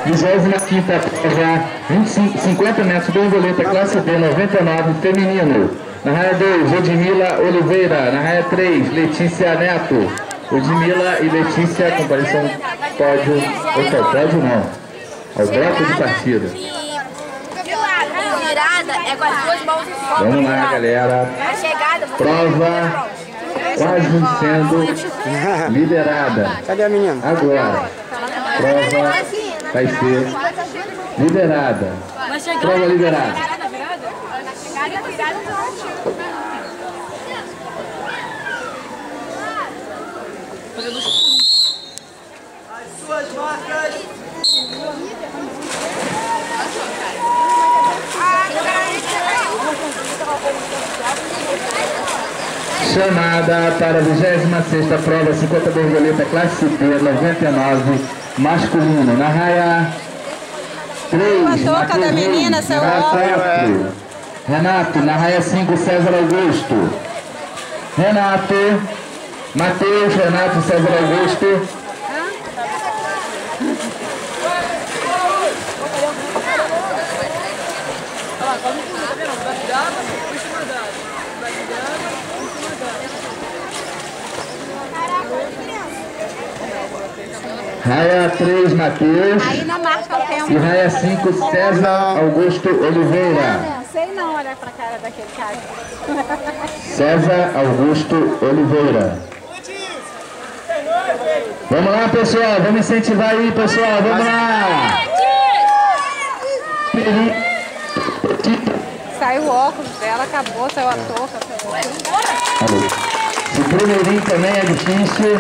25ª prova, 50 metros, borboleta, classe B, 99, feminino. Na raia 2, Ludmila Oliveira. Na raia 3, Letícia Neto. Ludmila e Letícia compareçam ao pódio. Opa, pódio não. Ao bloco de partida. É com as duas mãos em fogo. Vamos lá, galera. Prova quase sendo liberada. Cadê a menina? Agora. Prova vai ser liberada. Prova liberada. As suas marcas. Chamada para a 26ª prova, 50 borboleta, classe B, 99, masculino. Na raia 3, a touca da menina, seu óculos. Renato, na raia 5, César Augusto. Renato, Matheus, Renato, César Augusto. Raia 3, Matheus. Aí não marca o tempo. E raia 5, César Augusto Oliveira. Não sei não olhar pra cara daquele cara. César Augusto Oliveira. Vamos lá, pessoal. Vamos incentivar aí, pessoal. Vamos lá. Saiu o óculos dela, acabou, saiu a touca. Se o primeirinho também é difícil,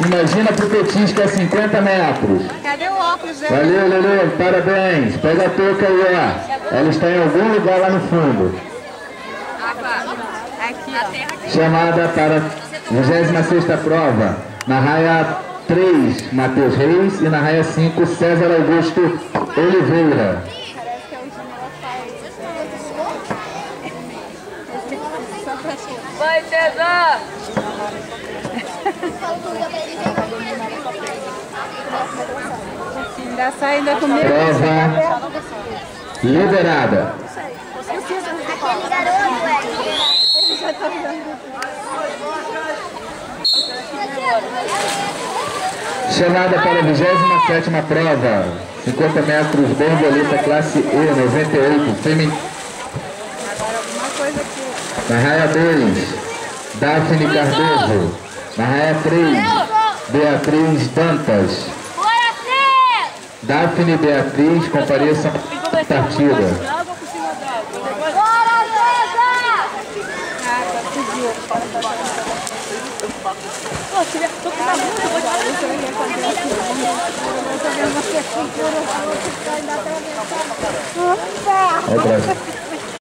imagina pro Petis que é 50 metros. Cadê o óculos dela? Valeu, Lelê, parabéns. Pega a touca aí, ó. Ela está em algum lugar lá no fundo. Aqui, ó. Chamada para a 26ª prova. Na raia 3, Matheus Reis. E na raia 5, César Augusto Oliveira. Parece que é o Vai, César! Ainda sai ainda comigo. Prova liberada. Aquele garoto, Ele já tá vendo. Chamada para a 27ª prova. 50 metros, borboleta, classe E, 98, feminino. Agora alguma coisa aqui. Na raia 2, Daphne Cardoso. Na raia 3, Beatriz Dantas. Daphne e Beatriz compareçam à partida. Olha o braço.